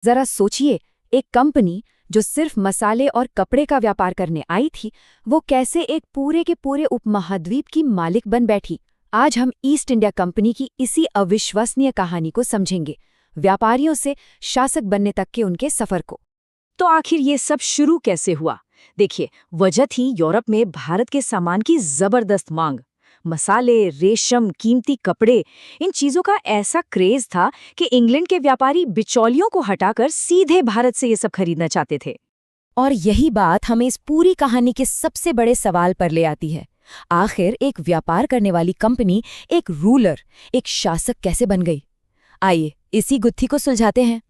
जरा सोचिए, एक कंपनी जो सिर्फ मसाले और कपड़े का व्यापार करने आई थी, वो कैसे एक पूरे के पूरे उपमहाद्वीप की मालिक बन बैठी। आज हम ईस्ट इंडिया कंपनी की इसी अविश्वसनीय कहानी को समझेंगे, व्यापारियों से शासक बनने तक के उनके सफर को। तो आखिर ये सब शुरू कैसे हुआ? देखिए, वजह थी यूरोप में भारत के सामान की जबरदस्त मांग। मसाले, रेशम, कीमती कपड़े, इन चीजों का ऐसा क्रेज था कि इंग्लैंड के व्यापारी बिचौलियों को हटाकर सीधे भारत से ये सब खरीदना चाहते थे। और यही बात हमें इस पूरी कहानी के सबसे बड़े सवाल पर ले आती है। आखिर एक व्यापार करने वाली कंपनी एक रूलर, एक शासक कैसे बन गई? आइए इसी गुत्थी को सुलझाते हैं।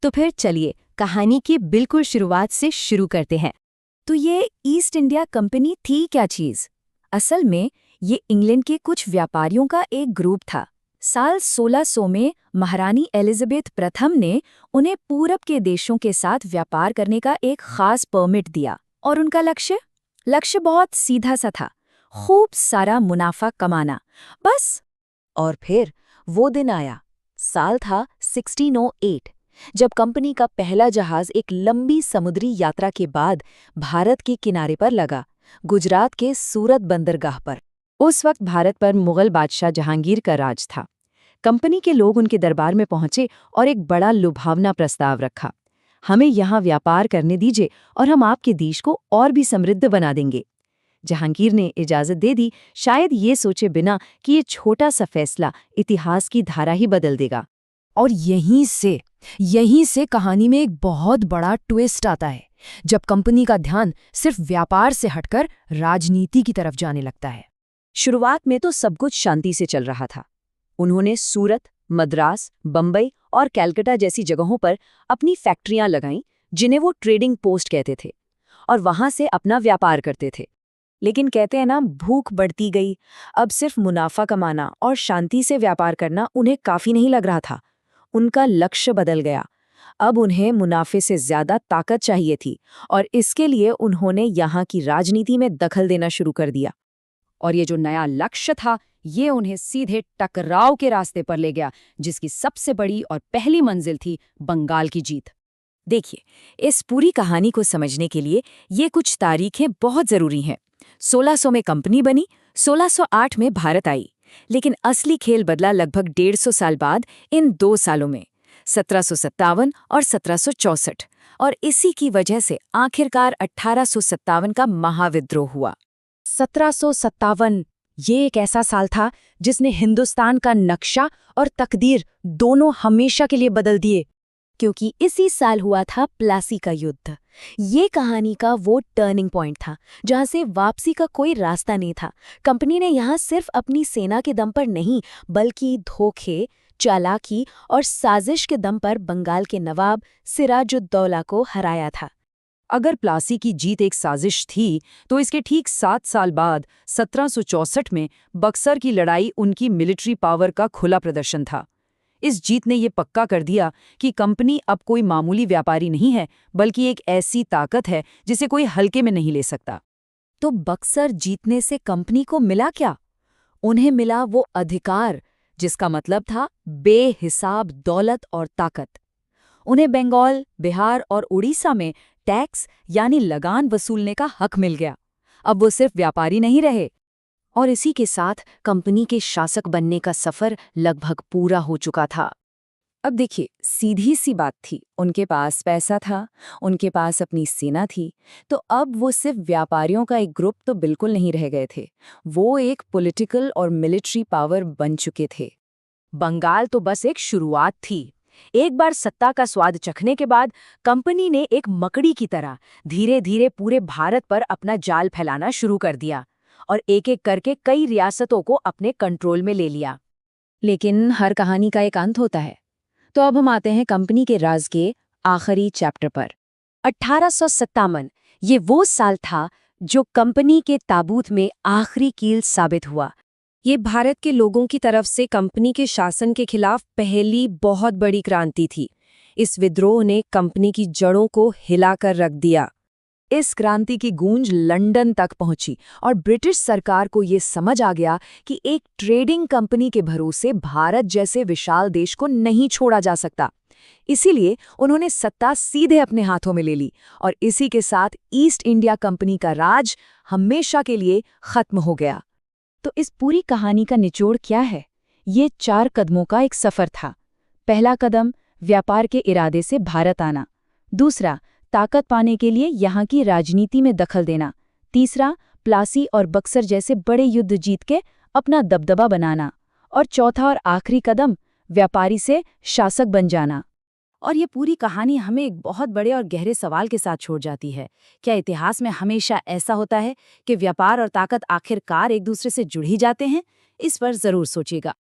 तो फिर चलिए कहानी की बिल्कुल शुरुआत से शुरू करते हैं। तो ये ईस्ट इंडिया कंपनी थी क्या चीज? असल में ये इंग्लैंड के कुछ व्यापारियों का एक ग्रुप था। साल 1600 में महारानी एलिजाबेथ प्रथम ने उन्हें पूरब के देशों के साथ व्यापार करने का एक खास परमिट दिया। और उनका लक्ष्य बहुत सीधा सा था, खूब सारा मुनाफा कमाना, बस। और फिर वो दिन आया। साल था 1608, जब कंपनी का पहला जहाज एक लंबी समुद्री यात्रा के बाद भारत के किनारे पर लगा, गुजरात के सूरत बंदरगाह पर। उस वक्त भारत पर मुगल बादशाह जहांगीर का राज था। कंपनी के लोग उनके दरबार में पहुंचे और एक बड़ा लुभावना प्रस्ताव रखा। हमें यहाँ व्यापार करने दीजिए और हम आपके देश को और भी समृद्ध बना देंगे। जहांगीर ने इजाजत दे दी, शायद ये सोचे बिना कि ये छोटा सा फैसला इतिहास की धारा ही बदल देगा। और यहीं से कहानी में एक बहुत बड़ा ट्विस्ट आता है, जब कंपनी का ध्यान सिर्फ व्यापार से हटकर राजनीति की तरफ जाने लगता है। शुरुआत में तो सब कुछ शांति से चल रहा था। उन्होंने सूरत, मद्रास, बंबई और कलकत्ता जैसी जगहों पर अपनी फैक्ट्रियां लगाईं, जिन्हें वो ट्रेडिंग पोस्ट कहते थे, और वहां से अपना व्यापार करते थे। लेकिन कहते हैं ना, भूख बढ़ती गई। अब सिर्फ मुनाफा कमाना और शांति से व्यापार करना उन्हें काफी नहीं लग रहा था। उनका लक्ष्य बदल गया। अब उन्हें मुनाफे से ज्यादा ताकत चाहिए थी, और इसके लिए उन्होंने यहाँ की राजनीति में दखल देना शुरू कर दिया। और ये जो नया लक्ष्य था, ये उन्हें सीधे टकराव के रास्ते पर ले गया, जिसकी सबसे बड़ी और पहली मंजिल थी बंगाल की जीत। देखिए, इस पूरी कहानी को समझने के लिए ये कुछ तारीखें बहुत जरूरी हैं। 1600 में कंपनी बनी, 1608 में भारत आई, लेकिन असली खेल बदला लगभग 150 साल बाद, इन 2 सालों में, 1757 और 1764। और इसी की वजह से आखिरकार 1857 का महाविद्रोह हुआ। 1757 ये एक ऐसा साल था जिसने हिंदुस्तान का नक्शा और तकदीर दोनों हमेशा के लिए बदल दिए, क्योंकि इसी साल हुआ था प्लासी का युद्ध। ये कहानी का वो टर्निंग पॉइंट था जहां से वापसी का कोई रास्ता नहीं था। कंपनी ने यहाँ सिर्फ अपनी सेना के दम पर नहीं, बल्कि धोखे, चालाकी और साजिश के दम पर बंगाल के नवाब सिराजुद्दौला को हराया था। अगर प्लासी की जीत एक साजिश थी, तो इसके ठीक 7 साल बाद 1764 में बक्सर की लड़ाई उनकी मिलिट्री पावर का खुला प्रदर्शन था। इस जीत ने ये पक्का कर दिया कि कंपनी अब कोई मामूली व्यापारी नहीं है, बल्कि एक ऐसी ताकत है जिसे कोई हल्के में नहीं ले सकता। तो बक्सर जीतने से कंपनी को मिला क्या? उन्हें मिला वो अधिकार जिसका मतलब था बेहिसाब दौलत और ताकत। उन्हें बंगाल, बिहार और उड़ीसा में टैक्स यानी लगान वसूलने का हक मिल गया। अब वो सिर्फ व्यापारी नहीं रहे। और इसी के साथ कंपनी के शासक बनने का सफर लगभग पूरा हो चुका था। अब देखिए, सीधी सी बात थी, उनके पास पैसा था, उनके पास अपनी सेना थी, तो अब वो सिर्फ व्यापारियों का एक ग्रुप तो बिल्कुल नहीं रह गए थे। वो एक पॉलिटिकल और मिलिट्री पावर बन चुके थे। बंगाल तो बस एक शुरुआत थी। एक बार सत्ता का स्वाद चखने के बाद कंपनी ने एक मकड़ी की तरह धीरे धीरे पूरे भारत पर अपना जाल फैलाना शुरू कर दिया, और एक एक करके कई रियासतों को अपने कंट्रोल में ले लिया। लेकिन हर कहानी का एक अंत होता है। तो अब हम आते हैं कंपनी के राज के आखिरी चैप्टर पर। 1857 ये वो साल था जो कंपनी के ताबूत में आखिरी कील साबित हुआ। ये भारत के लोगों की तरफ से कंपनी के शासन के खिलाफ पहली बहुत बड़ी क्रांति थी। इस विद्रोह ने कंपनी की जड़ों को हिलाकर रख दिया। इस क्रांति की गूंज लंदन तक पहुंची और ब्रिटिश सरकार को ये समझ आ गया कि एक ट्रेडिंग कंपनी के भरोसे भारत जैसे विशाल देश को नहीं छोड़ा जा सकता। इसीलिए उन्होंने सत्ता सीधे अपने हाथों में ले ली और इसी के साथ ईस्ट इंडिया कंपनी का राज हमेशा के लिए खत्म हो गया। तो इस पूरी कहानी का निचोड़ क्या है? ये 4 कदमों का एक सफर था। पहला कदम, व्यापार के इरादे से भारत आना। दूसरा, ताकत पाने के लिए यहाँ की राजनीति में दखल देना। तीसरा, प्लासी और बक्सर जैसे बड़े युद्ध जीत के अपना दबदबा बनाना। और चौथा और आखिरी कदम, व्यापारी से शासक बन जाना। और ये पूरी कहानी हमें एक बहुत बड़े और गहरे सवाल के साथ छोड़ जाती है। क्या इतिहास में हमेशा ऐसा होता है कि व्यापार और ताकत आखिरकार एक दूसरे से जुड़ ही जाते हैं? इस पर जरूर सोचिएगा।